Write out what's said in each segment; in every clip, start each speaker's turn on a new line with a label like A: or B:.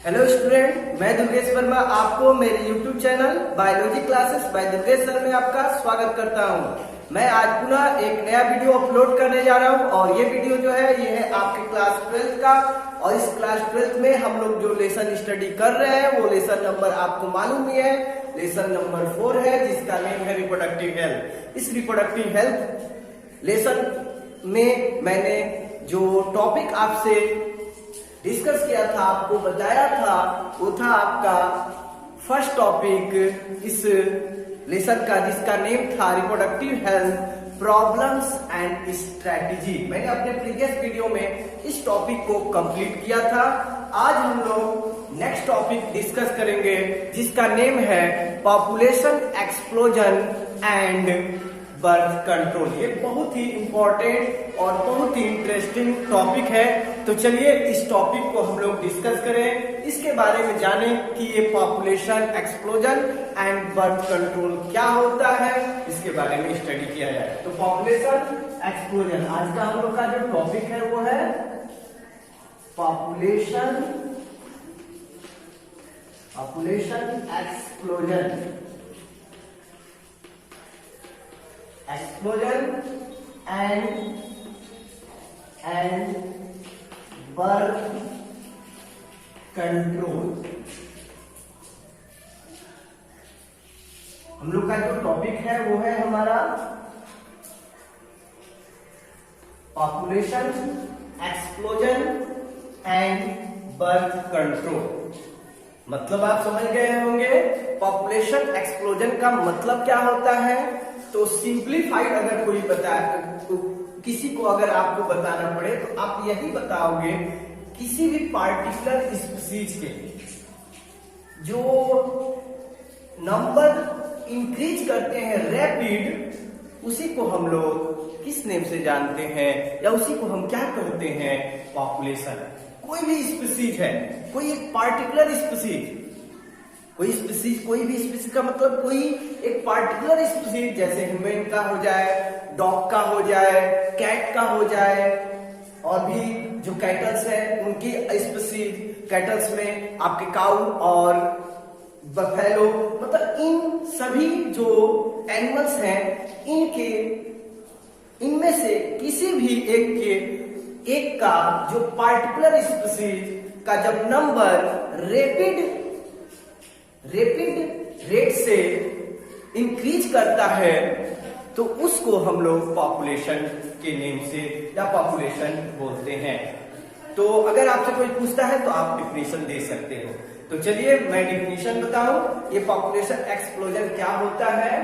A: Hello student, मैं दुर्गेश वर्मा आपको मेरे YouTube channel biology classes bye Durgesh sir में आपका स्वागत करता हूं। मैं आज पुनः एक नया वीडियो अपलोड करने जा रहा हूं और ये वीडियो जो है ये है आपके क्लास 12 का। और इस क्लास 12 में हम लोग जो लेसन स्टडी कर रहे हैं वो लेसन नंबर आपको मालूम ही है, लेसन नंबर 4 है, जिसका नेम है रिप्रोडक्टिव हेल्थ। इस रिप्रोडक्टिव हेल्थ लेसन में मैंने जो टॉपिक आपसे डिस्कस किया था, आपको बताया था, वो था आपका फर्स्ट टॉपिक इस लेसन का, जिसका नेम था reproductive health problems and strategy. मैंने अपने प्रीवियस वीडियो में इस टॉपिक को कंप्लीट किया था। आज हम लोग नेक्स्ट टॉपिक डिस्कस करेंगे जिसका नेम है population explosion and birth control. ये बहुत ही इंपॉर्टेंट और बहुत ही इंटरेस्टिंग टॉपिक है। तो चलिए इस टॉपिक को हम लोग डिस्कस करें, इसके बारे में जानें कि ये population explosion and birth control क्या होता है, इसके बारे में स्टडी किया जाए। तो पॉपुलेशन एक्सप्लोजन आज का हम लोग का जो टॉपिक है वो है population explosion and birth control. हम लोग का जो टॉपिक है वो है हमारा population explosion and birth control. मतलब आप समझ गए होंगे पॉपुलेशन एक्सप्लोजन का मतलब क्या होता है। तो सिंप्लीफाइड अगर कोई बताए तो किसी को अगर आपको बताना पड़े तो आप यही बताओगे, किसी भी पार्टिकुलर स्पीशीज के जो नंबर इंक्रीज करते हैं रैपिड, उसी को हम लोग किस नेम से जानते हैं या उसी को हम क्या कहते हैं, पॉपुलेशन। कोई भी स्पीशीज है, कोई एक पार्टिकुलर स्पीशीज, कोई भी स्पीशीज का मतलब कोई एक पार्टिकुलर स्पीशीज, जैसे ह्यूमन का हो जाए, डॉग का हो जाए, कैट का हो जाए, और भी जो कैटल्स है उनकी स्पीशीज, कैटल्स में आपके काऊ और बफेलो, मतलब इन सभी जो एनिमल्स हैं इनमें से किसी भी एक का जो पार्टिकुलर स्पीशीज का जब नंबर रेपिड रेट से इंक्रीज करता है तो उसको हम लोग पॉपुलेशन के नेम से या पॉपुलेशन बोलते हैं। तो अगर आपसे कोई पूछता है तो आप डिफिनेशन दे सकते हो। तो चलिए मैं डिफिनेशन बताऊं, ये पॉपुलेशन एक्सप्लोजन क्या होता है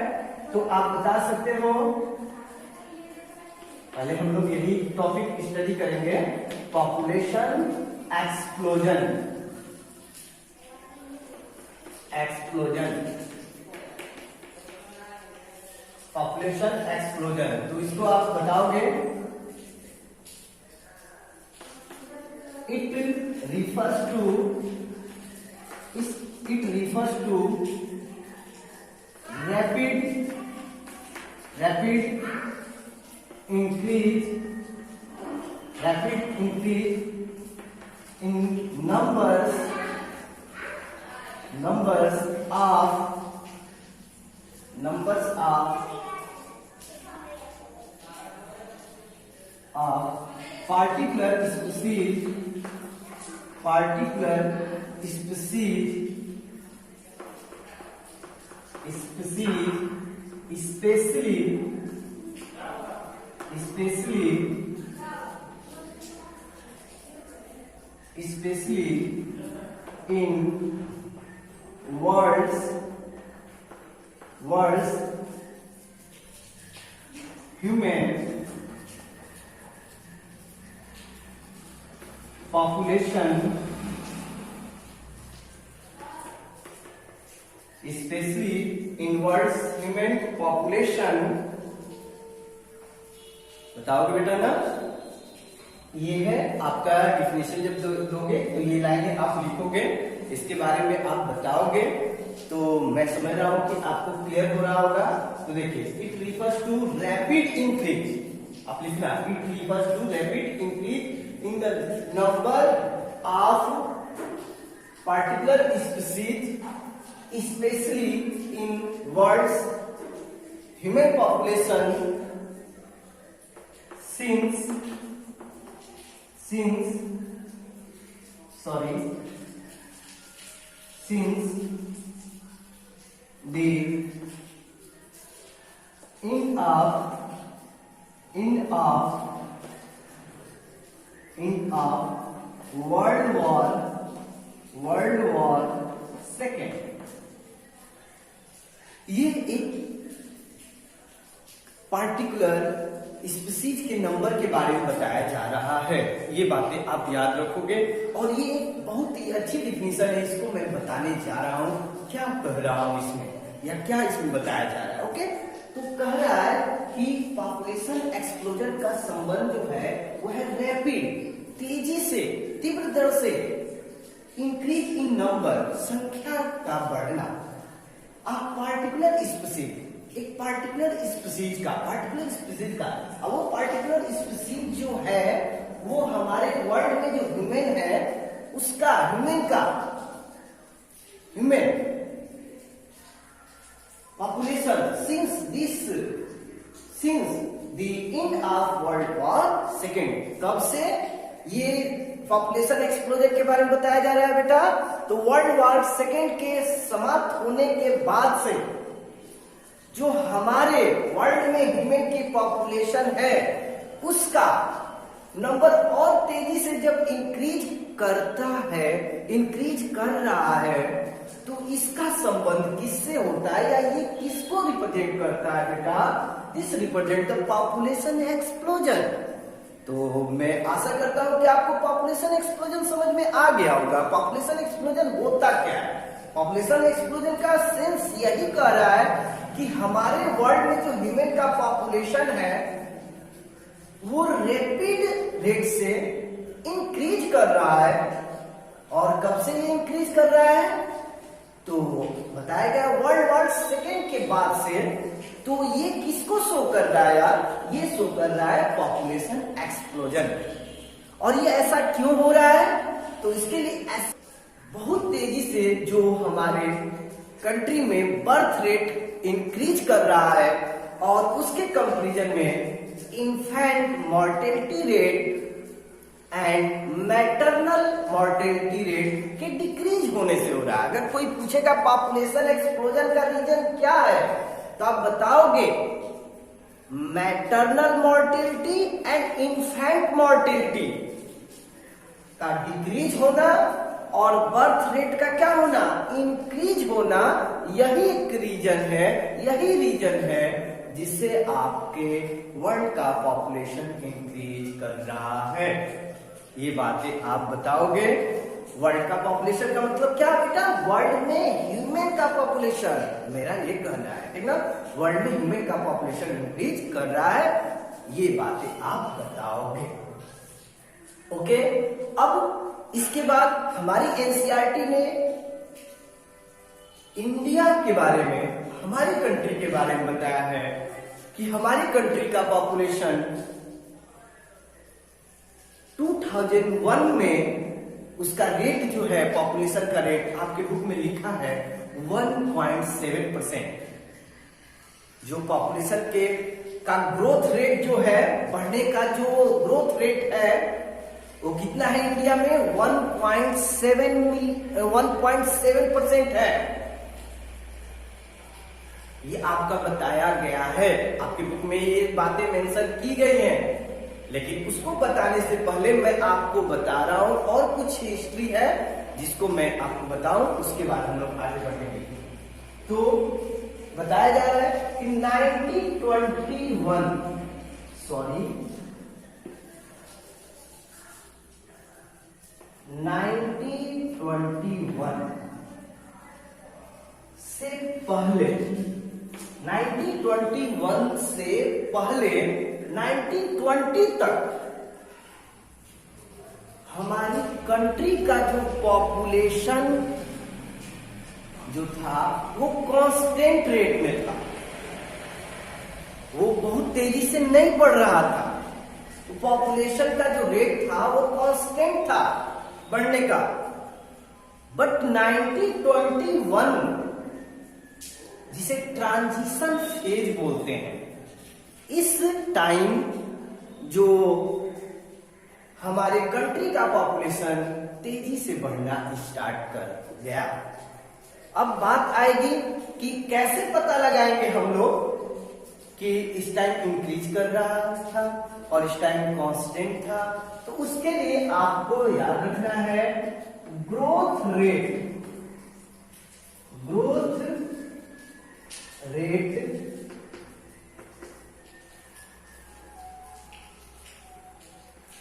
A: तो आप बता सकते हो। पहले हम लोग यही टॉपिक स्टडी करेंगे, पॉपुलेशन एक्सप्लोजन। पॉपुलेशन एक्सप्लोजन, तो इसको आप बताओगे, it refers to rapid increase in numbers of particular species, especially in world's human population, especially in world's human population। बताओगे बेटा ना, ये है आपका डिफिनेशन। जब दोगे तो ये लाइनें आप लिखोगे, इसके बारे में आप बताओगे। तो मैं समझ रहा हूं कि आपको क्लियर हो रहा होगा। तो देखिए, it refers to rapid increase, आप लिखना, it refers to rapid increase in the number of particular species, especially in world's human population since the end of World War II। ये एक पार्टिकुलर स्पीसीज के नंबर के बारे में बताया जा रहा है। ये बातें आप याद रखोगे और ये एक बहुत ही अच्छी डिफिनेशन है, इसको मैं बताने जा रहा हूं क्या कह रहा हूं इसमें या क्या इसमें बताया जा रहा है। ओके, तो कह रहा है कि पॉपुलेशन एक्सप्लोजन का संबंध जो है वो है रैपिड, तेजी से, तीव्र दर से इंक्रीज इन नंबर, संख्या का बढ़ना। पार्टिकुलर स्पीसीज, एक पार्टिकुलर स्पीसीज का अब वो पार्टिकुलर स्पीसीज जो है वो हमारे वर्ल्ड में जो ह्यूमन है उसका human population since the end of world war II। कब से ये पॉपुलेशन एक्सप्लोजन के बारे में बताया जा रहा है बेटा? तो वर्ल्ड वॉर II के समाप्त होने के बाद से जो हमारे वर्ल्ड में ह्यूमन की पॉपुलेशन है उसका नंबर और तेजी से जब इंक्रीज कर रहा है तो इसका संबंध किससे होता है या ये किसको रिप्रेजेंट करता है बेटा? This represent the population explosion. तो मैं आशा करता हूं कि आपको पॉपुलेशन एक्सप्लोजन समझ में आ गया होगा। पॉपुलेशन एक्सप्लोजन होता क्या है? पॉपुलेशन एक्सप्लोजन का सेंस यही कह रहा है कि हमारे वर्ल्ड में जो ह्यूमन का पॉपुलेशन है वो रैपिड रेट से इंक्रीज कर रहा है। और कब से ये इंक्रीज कर रहा है? तो बताया गया वर्ल्ड वॉर II के बाद से। तो ये किसको शो कर रहा है यार? ये शो कर रहा है पॉपुलेशन एक्सप्लोजन। और ये ऐसा क्यों हो रहा है? तो इसके लिए बहुत तेजी से जो हमारे कंट्री में बर्थ रेट इंक्रीज कर रहा है और उसके कंपैरिजन में infant mortality rate and maternal mortality rate के डिक्रीज होने से हो रहा है। अगर कोई पूछेगा पॉपुलेशन एक्सप्लोजन का रीजन क्या है तो आप बताओगे maternal mortality and infant mortality का डिक्रीज होना और बर्थ रेट का क्या होना? इंक्रीज होना। यही एक रीजन है जिससे आपके वर्ल्ड का पॉपुलेशन इंक्रीज कर रहा है। ये बातें आप बताओगे। वर्ल्ड का पॉपुलेशन का मतलब क्या बेटा? वर्ल्ड में ह्यूमन का पॉपुलेशन, मेरा ये कहना है, ठीक ना? वर्ल्ड में ह्यूमन का पॉपुलेशन इंक्रीज कर रहा है, ये बातें आप बताओगे। ओके, अब इसके बाद हमारी एनसीईआरटी ने इंडिया के बारे में, हमारी कंट्री के बारे में बताया है कि हमारी कंट्री का पॉपुलेशन 2001 में उसका रेट जो है, पॉपुलेशन का रेट आपके बुक में लिखा है 1.7%। जो पॉपुलेशन का ग्रोथ रेट जो है, बढ़ने का जो ग्रोथ रेट है वो कितना है इंडिया में? 1.7% है। ये आपका बताया गया है, आपकी बुक में ये बातें मेंशन की गई हैं। लेकिन उसको बताने से पहले मैं आपको बता रहा हूं और कुछ हिस्ट्री है जिसको मैं आपको बताऊं, उसके बाद हम लोग आगे बढ़ेंगे। तो बताया जा रहा है कि 1921 से पहले 1921 से पहले 1920 तक हमारी कंट्री का जो पॉपुलेशन जो था वो कांस्टेंट रेट में था, वो बहुत तेजी से नहीं बढ़ रहा था। तो पॉपुलेशन का जो रेट था वो कांस्टेंट था बढ़ने का। बट 1921 जिसे ट्रांजिशन फेज बोलते हैं, इस टाइम जो हमारे कंट्री का पॉपुलेशन तेजी से बढ़ना स्टार्ट कर गया। अब बात आएगी कि कैसे पता लगाएंगे हम लोग कि इस टाइम इंक्रीज कर रहा था और इस टाइम कांस्टेंट था। तो उसके लिए आपको याद रखना है growth rate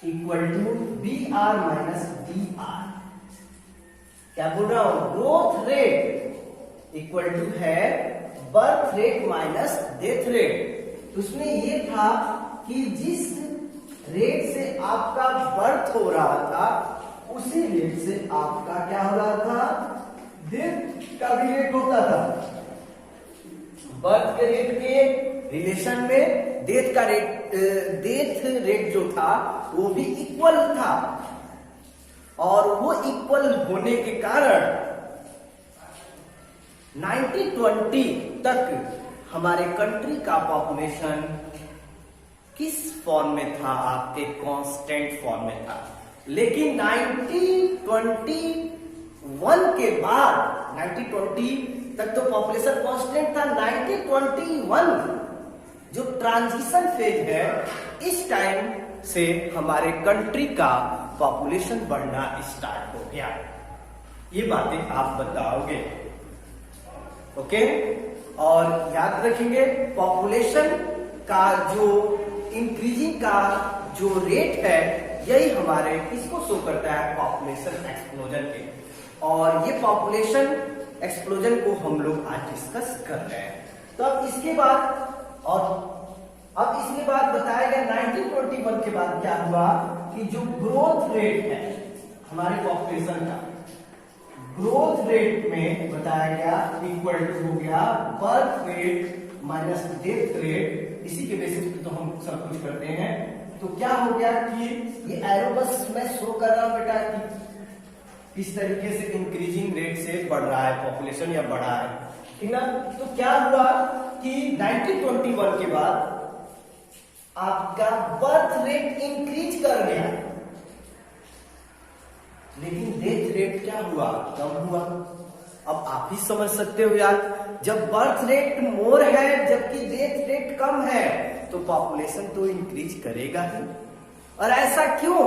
A: equal to BR minus DR। क्या बोल रहा हूं? ग्रोथ रेट इक्वल टू है birth rate minus death rate. उसमें ये था कि जिस रेट से आपका बर्थ हो रहा था उसी रेट से आपका क्या हो रहा था? डेथ का भी रेट होता था। बर्थ के रेट के रिलेशन में डेथ रेट जो था वो भी इक्वल था, और वो इक्वल होने के कारण 1920 तक हमारे कंट्री का पॉपुलेशन किस फॉर्म में था? आपके कांस्टेंट फॉर्म में था। लेकिन 1921 के बाद 1920 तक तो पॉपुलेशन कांस्टेंट था। 1921 जो ट्रांजिशन फेज है, इस टाइम से हमारे कंट्री का पॉपुलेशन बढ़ना स्टार्ट हो गया। ये बातें आप बताओगे, ओके? और याद रखेंगे पॉपुलेशन का जो इंक्रीजिंग का जो रेट है, यही हमारे किसको शो करता है? पॉपुलेशन एक्सप्लोजन के। और ये पॉपुलेशन एक्सप्लोजन को हम लोग आज डिस्कस कर रहे हैं। तो अब इसके बाद बताया गया 1921 के बाद क्या हुआ कि जो ग्रोथ रेट है हमारी पॉपुलेशन का, ग्रोथ रेट में बताया गया इक्वल टू हो गया birth rate minus death rate. इसी के बेसिस पे तो हम सब कुछ करते हैं। तो क्या हो गया कि ये एरो बस मैं शो कर रहा हूं बेटा कि इस तरीके से इंक्रीजिंग रेट से बढ़ रहा है पॉपुलेशन या बढ़ा है, ठीक ना? तो क्या हुआ कि 1921 के बाद आपका बर्थ रेट इंक्रीज कर गया, लेकिन डेथ रेट क्या हुआ? कम हुआ। अब आप ही समझ सकते हो यार, जब बर्थ रेट मोर है जबकि डेथ रेट कम है तो पॉपुलेशन तो इंक्रीज करेगा ही। और ऐसा क्यों?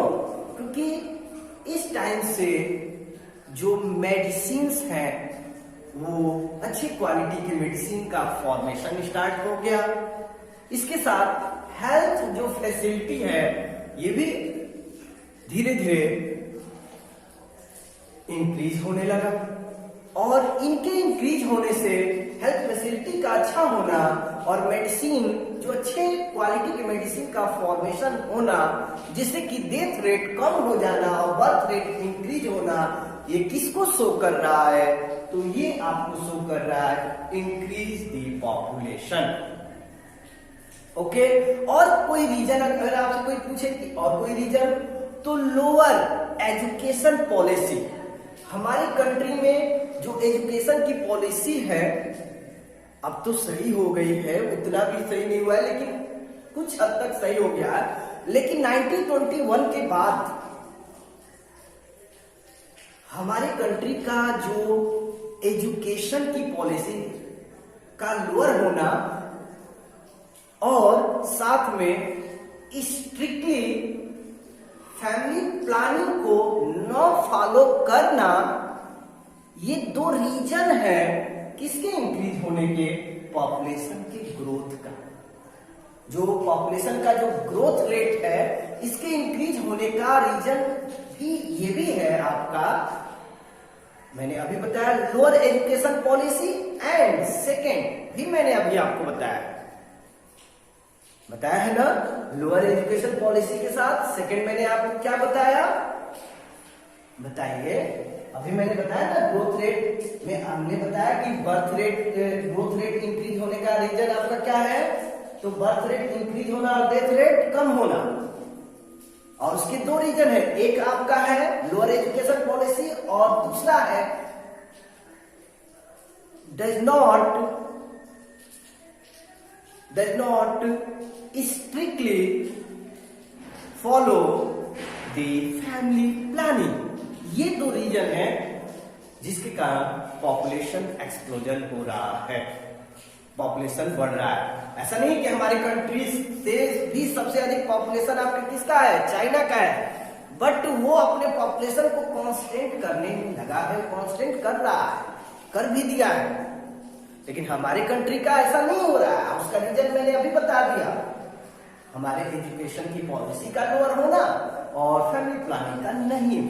A: क्योंकि इस टाइम से जो मेडिसिन्स हैं वो अच्छी क्वालिटी के मेडिसिन का फॉर्मेशन स्टार्ट हो गया। इसके साथ हेल्थ जो फैसिलिटी है ये भी धीरे धीरे इंक्रीज होने लगा, और इनके इंक्रीज होने से हेल्थ फैसिलिटी का अच्छा होना और मेडिसिन जो अच्छे क्वालिटी के मेडिसिन का फॉर्मेशन होना, जिससे कि डेथ रेट कम हो जाना और बर्थ रेट इंक्रीज होना, ये किसको शो कर रहा है? तो ये आपको शो कर रहा है इंक्रीज द पॉपुलेशन, ओके? और कोई रीजन अगर आपसे कोई पूछे कि और कोई रीजन, तो लोअर एजुकेशन पॉलिसी। हमारी कंट्री में जो एजुकेशन की पॉलिसी है अब तो सही हो गई है, उतना भी सही नहीं हुआ है लेकिन कुछ हद तक सही हो गया है। लेकिन 1921 के बाद हमारे कंट्री का जो एजुकेशन की पॉलिसी का लोअर होना और साथ में स्ट्रिक्टली फैमिली प्लानिंग को न फॉलो करना, ये दो रीजन है किसके इंक्रीज होने के? पॉपुलेशन के ग्रोथ का। जो पॉपुलेशन का जो ग्रोथ रेट है इसके इंक्रीज होने का रीजन भी ये भी है आपका, मैंने अभी बताया lower education policy, and second भी मैंने अभी आपको बताया है ना, लोअर एजुकेशन पॉलिसी के साथ सेकेंड मैंने आपको क्या बताया? बताइए। अभी मैंने बताया ना ग्रोथ रेट में हमने बताया कि birth rate growth rate increase होने का रीजन आपका क्या है? तो बर्थ रेट इंक्रीज होना और डेथ रेट कम होना, और उसके दो रीजन है, एक आपका है लोअर एजुकेशन पॉलिसी और दूसरा है does not strictly follow the family planning। ये दो रीजन है जिसके कारण पॉपुलेशन एक्सप्लोजन हो रहा है, पॉपुलेशन बढ़ रहा है। ऐसा नहीं कि हमारी कंट्री से भी सबसे अधिक पॉपुलेशन आपका किसका है, चाइना का है, बट वो अपने पॉपुलेशन को कांस्टेंट करने में लगा है, कांस्टेंट कर रहा है, कर भी दिया है। लेकिन हमारे कंट्री का ऐसा नहीं हो रहा है। उसका रीजन मैंने अभी बता दिया, हमारे एजुकेशन की पॉलिसी का लोअर होना और फैमिली प्लानिंग का नहीं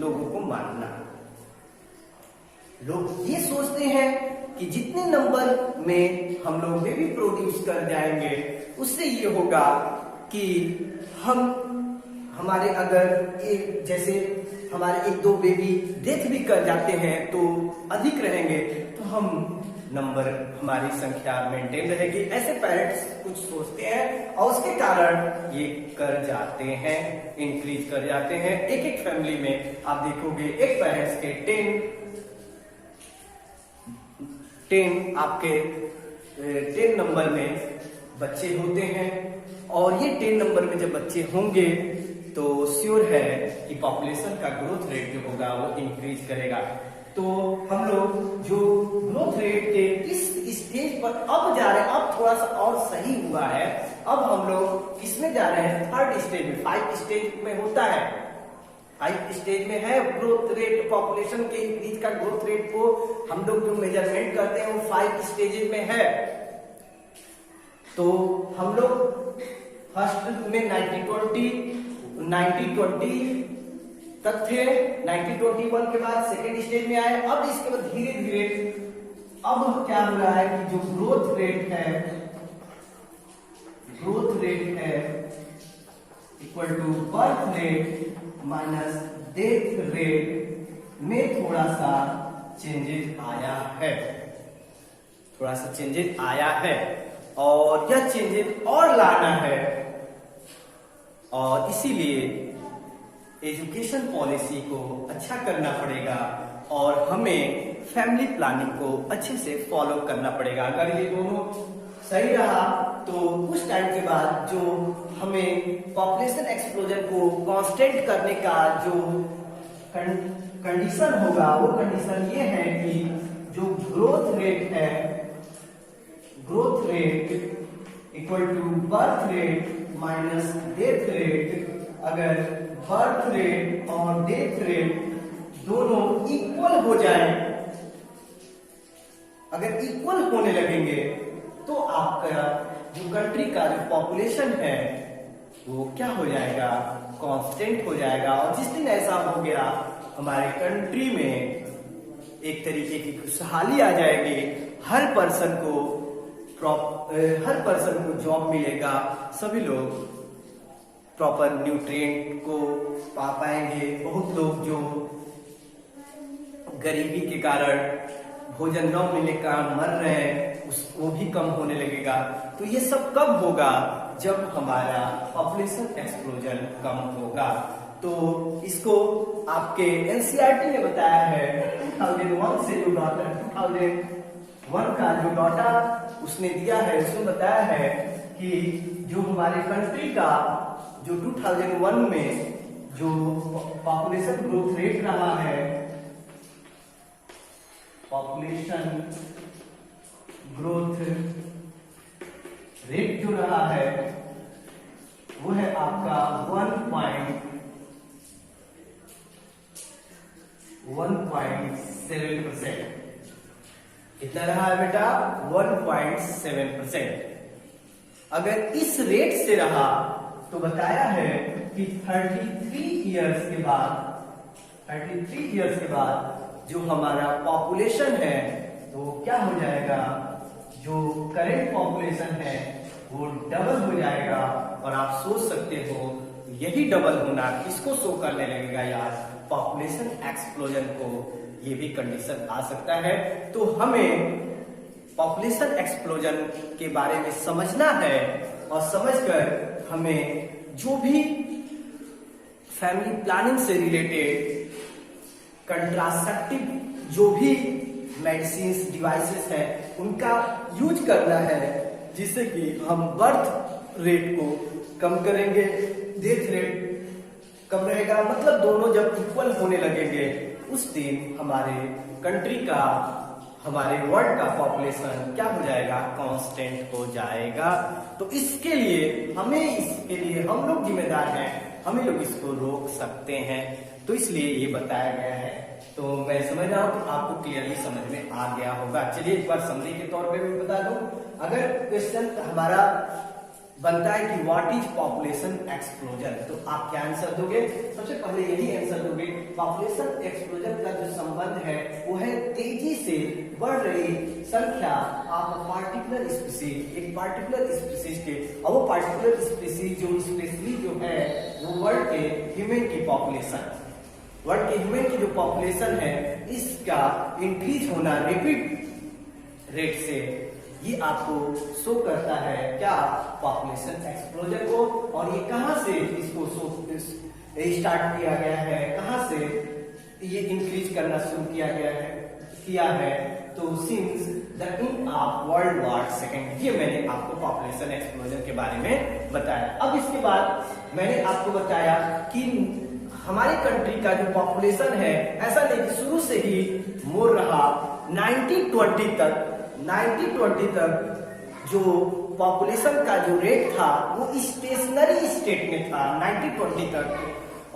A: लोगों को मानना। लोग ये सोचते हैं कि जितने नंबर में हम लोग बेबी प्रोड्यूस कर जाएंगे उससे ये होगा कि हमारे अगर एक जैसे हमारे एक दो बेबी डेथ भी कर जाते हैं तो अधिक रहेंगे, तो हम नंबर हमारी संख्या मेंटेन रहेगी। ऐसे पेरेंट्स कुछ सोचते हैं और उसके कारण ये कर जाते हैं, इंक्रीज कर जाते हैं। एक एक फैमिली में आप देखोगे एक पेरेंट्स के 10 नंबर में बच्चे होते हैं और ये 10 नंबर में जब बच्चे होंगे तो श्योर है कि पॉपुलेशन का ग्रोथ रेट जो होगा वो इंक्रीज करेगा। तो हम लोग जो ग्रोथ रेट के इस स्टेज पर अब जा रहे हैं, अब थोड़ा सा और सही हुआ है। अब हम लोग किसमें जा रहे हैं, थर्ड स्टेज में। 5 स्टेज में होता है, 5 स्टेज में है ग्रोथ रेट, पॉपुलेशन के इंक्रीज का ग्रोथ रेट को हम लोग जो मेजरमेंट करते हैं वो 5 स्टेजेस में है। तो हम लोग फर्स्ट में 90-20 तक थे, 90-21 के बाद सेकेंड स्टेज में आए। अब इसके बाद धीरे धीरे अब क्या हो रहा है कि जो ग्रोथ रेट है equal to birth rate minus death rate में थोड़ा सा चेंजेस आया है, और यह चेंजेस और लाना है। और इसीलिए एजुकेशन पॉलिसी को अच्छा करना पड़ेगा और हमें फैमिली प्लानिंग को अच्छे से फॉलो करना पड़ेगा। अगर ये दोनों सही रहा तो उस टाइम के बाद जो हमें पॉपुलेशन एक्सप्लोजन को कांस्टेंट करने का जो कंडीशन होगा वो कंडीशन ये है कि जो growth rate equal to birth rate minus death rate. अगर बर्थ रेट और डेथ रेट दोनों इक्वल हो जाए, अगर इक्वल होने लगेंगे तो आपका जो कंट्री का जो पॉपुलेशन है वो क्या हो जाएगा, कांस्टेंट हो जाएगा। और जिस दिन ऐसा हो गया हमारे कंट्री में एक तरीके की खुशहाली आ जाएगी, हर पर्सन को जॉब मिलेगा, सभी लोग प्रॉपर न्यूट्रिएंट को पा पाएंगे। बहुत लोग जो गरीबी के कारण भोजन न मिलने का मर रहे हैं उसको भी कम होने लगेगा। तो ये सब कब होगा, जब हमारा पॉपुलेशन एक्सप्लोजन कम होगा। तो इसको आपके एनसीईआरटी ने बताया है 2001 से जो डाटा 2001 का जो डाटा उसने दिया है, उसमें बताया है कि जो हमारे कंट्री का जो 2001 में जो पॉपुलेशन ग्रोथ रेट रहा है, पॉपुलेशन ग्रोथ रेट जो रहा है वो है आपका 1.7%। कितना रहा है बेटा, 1.7%। अगर इस रेट से रहा तो बताया है कि 33 इयर्स के बाद जो हमारा पॉपुलेशन है तो क्या हो जाएगा, जो करेंट पॉपुलेशन है वो डबल हो जाएगा। और आप सोच सकते हो यही डबल होना किसको शो करने लगेगा यार, पॉपुलेशन एक्सप्लोजन को। ये भी कंडीशन आ सकता है। तो हमें पॉपुलेशन एक्सप्लोजन के बारे में समझना है और समझकर हमें जो भी फैमिली प्लानिंग से रिलेटेड कंट्रासेप्टिव जो भी मेडिसिन डिवाइसेस है उनका यूज करना है, जिससे कि हम बर्थ रेट को कम करेंगे, डेथ रेट कम रहेगा। मतलब दोनों जब इक्वल होने लगेंगे उस दिन हमारे कंट्री का, हमारे वर्ल्ड का पॉपुलेशन क्या हो जाएगा, कांस्टेंट हो जाएगा। तो इसके लिए हम लोग जिम्मेदार हैं, हम ही लोग इसको रोक सकते हैं। तो इसलिए ये बताया गया है। तो मैं समझ रहा हूँ कि आपको क्लियरली समझ में आ गया होगा। चलिए एक बार समझने के तौर पे भी बता दूं। अगर क्वेश्चन हमारा बनता है कि व्हाट इज पॉपुलेशन एक्सप्लोजन, तो आप क्या आंसर दोगे? सबसे पहले यही आंसर दोगे, पॉपुलेशन एक्सप्लोजन का जो संबंध है वो है तेजी से बढ़ रही संख्या ऑफ पार्टिकुलर स्पीसीज, एक पार्टिकुलर स्पीसीज के, और वो पार्टिकुलर स्पीसीज जो स्पेशली जो है वो वर्ल्ड के ह्यूमन की पॉपुलेशन, वर्ल्ड के ह्यूमन की जो पॉपुलेशन है इसका इंक्रीज होना रेपिड रेट से, ये आपको शो करता है क्या, पॉपुलेशन एक्सप्लोजन को। और ये कहां से इसको स्टार्ट किया गया है, कहां से ये इंक्रीज करना शुरू किया है तो since the end of world war second. ये मैंने आपको पॉपुलेशन एक्सप्लोजन के बारे में बताया। अब इसके बाद मैंने आपको बताया कि हमारी कंट्री का जो पॉपुलेशन है ऐसा नहीं कि शुरू से ही मोर रहा, 1920 तक जो पॉपुलेशन का जो रेट था वो स्टेशनरी स्टेट में था 1920 तक।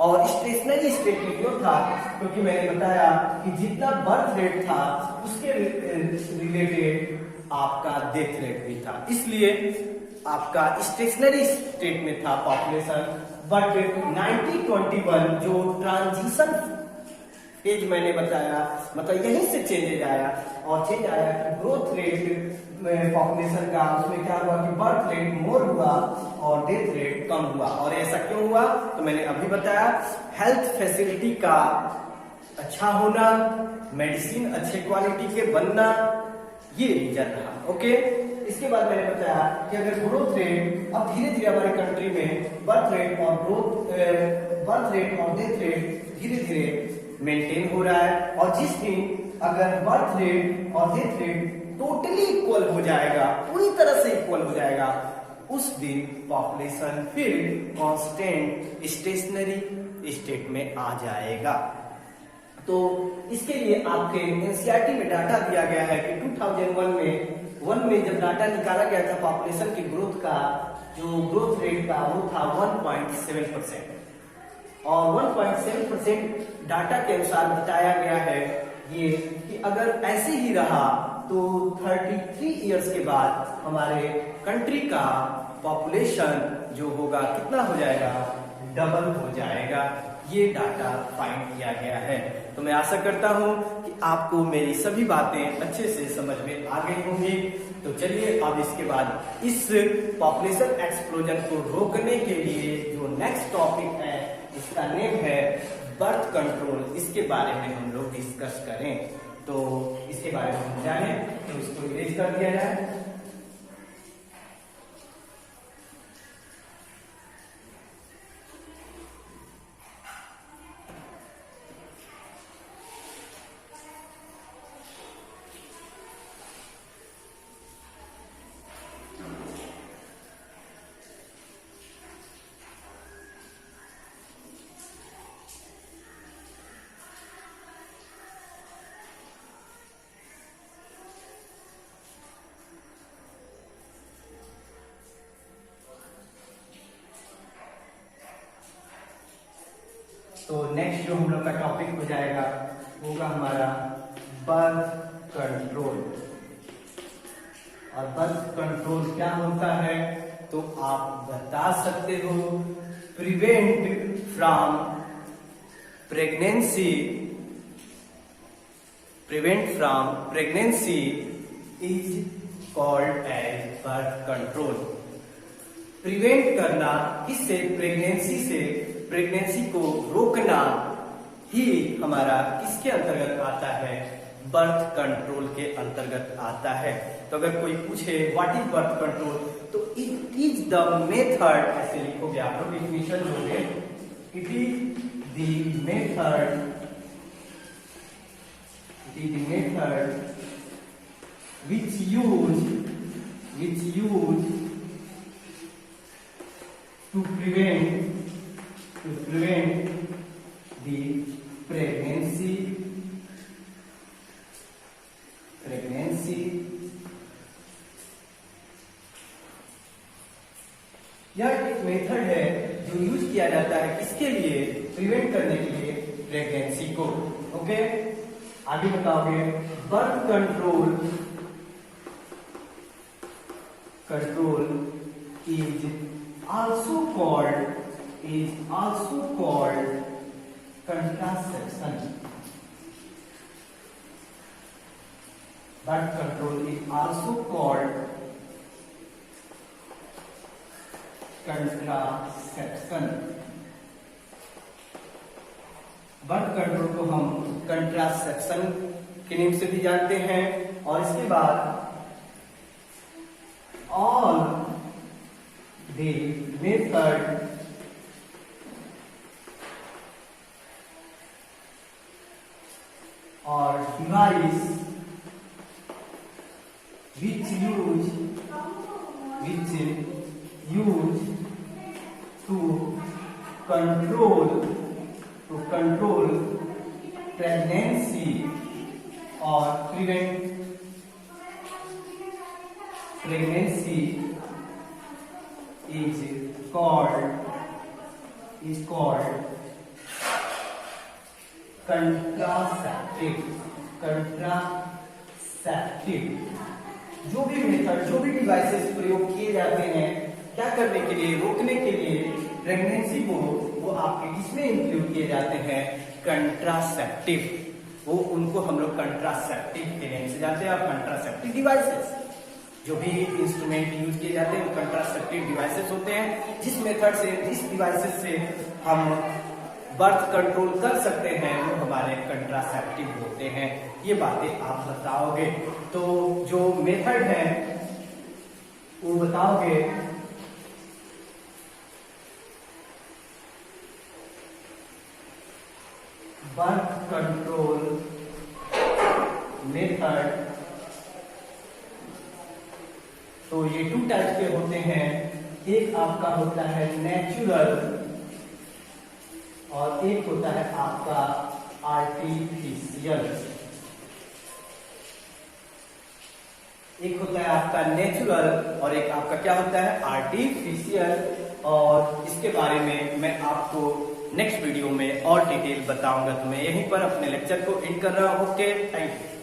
A: और स्टेशनरी स्टेट में क्यों था? क्योंकि मैंने बताया कि जितना बर्थ रेट था उसके रिलेटेड आपका डेथ रेट भी था, इसलिए आपका स्टेशनरी स्टेट में था पॉपुलेशन। बट 1921 जो ट्रांजिशन फेज मैंने बताया, मतलब यहीं से चेंज आया, और चेंज आया कि ग्रोथ रेट पॉपुलेशन का, उसमें क्या हुआ कि बर्थ रेट मोर हुआ और डेथ रेट कम हुआ। और ऐसा क्यों हुआ तो मैंने अभी बताया, हेल्थ फैसिलिटी का अच्छा होना, मेडिसिन अच्छे क्वालिटी के बनना, ये रीजन रहा। ओके, इसके बाद मैंने बताया कि अगर ग्रोथ रेट, अब धीरे धीरे हमारे कंट्री में बर्थ रेट और डेथ रेट धीरे धीरे मेंटेन हो रहा है। और जिस दिन अगर बर्थ रेट और डेथ रेट टोटली इक्वल हो जाएगा, पूरी तरह से इक्वल हो जाएगा, उस दिन पॉपुलेशन फिर कांस्टेंट स्टेशनरी स्टेट में आ जाएगा। तो इसके लिए आपके एनसीईआरटी में डाटा दिया गया है कि 2001 में जब डाटा निकाला गया था पॉपुलेशन की ग्रोथ का, जो ग्रोथ रेट था वो था 1.7%, और 1.7% डाटा के अनुसार बताया गया है ये कि अगर ऐसे ही रहा तो 33 इयर्स के बाद हमारे कंट्री का पॉपुलेशन जो होगा कितना हो जाएगा, डबल हो जाएगा। ये डाटा फाइंड किया गया है। तो मैं आशा करता हूं कि आपको मेरी सभी बातें अच्छे से समझ में आ गई होंगी। तो चलिए अब इसके बाद इस पॉपुलेशन एक्सप्लोजन को रोकने के लिए जो नेक्स्ट टॉपिक है, इसका नेम है बर्थ कंट्रोल, इसके बारे में हम लोग डिस्कस करें। तो इसके बारे में हम जाने तो इसको इरेज कर दिया जाए। तो नेक्स्ट जो हम लोग का टॉपिक हो जाएगा होगा हमारा बर्थ कंट्रोल। और बर्थ कंट्रोल क्या होता है तो आप बता सकते हो, prevent from pregnancy is called as birth control. Prevent करना, किससे? प्रेगनेंसी से। प्रेगनेंसी को रोकना ही हमारा किसके अंतर्गत आता है? बर्थ कंट्रोल के अंतर्गत आता है। तो अगर कोई पूछे व्हाट इज बर्थ कंट्रोल, तो इट इज द मेथड, ऐसे लिखोगे आप लोग, डिफिनेशन दोगे, it is the method it is method which use to prevent the pregnancy यह एक मेथड है जो यूज किया जाता है किसके लिए, प्रिवेंट करने के लिए प्रेगनेंसी को। ओके, आगे बताओगे birth control is also called contraception. Birth control is also called contraception. Birth control को हम कंट्रासेप्शन के नेम से भी जानते हैं। और इसके बाद all the method or device which use to control pregnancy or prevent pregnancy is called contraceptive। जो भी मेथड, जो भी डिवाइसेस प्रयोग किए जाते हैं क्या करने के लिए, रोकने के लिए प्रेगनेंसी को, वो आपके किसमें इंक्लूड किए जाते हैं, कंट्रासेप्टिव। वो उनको हम लोग कंट्रासेप्टिव के नेम से जानते हैं। और कंट्रासेप्टिव डिवाइसेस, जो भी इंस्ट्रूमेंट यूज किए जाते हैं वो कंट्रासेप्टिव डिवाइसेस होते हैं। जिस मेथड से, जिस डिवाइसेस से हम बर्थ कंट्रोल कर सकते हैं वो हमारे कंट्रासेप्टिव होते हैं। ये बातें आप बताओगे। तो जो मेथड है वो बताओगे। बर्थ कंट्रोल मेथड, तो ये 2 टाइप के होते हैं। एक आपका होता है नेचुरल और एक होता है आपका आर्टिफिशियल। एक होता है आपका नेचुरल और एक आपका क्या होता है, आर्टिफिशियल। और इसके बारे में मैं आपको नेक्स्ट वीडियो में और डिटेल बताऊंगा। तो मैं यहीं पर अपने लेक्चर को एंड कर रहा हूं। Okay, thank you.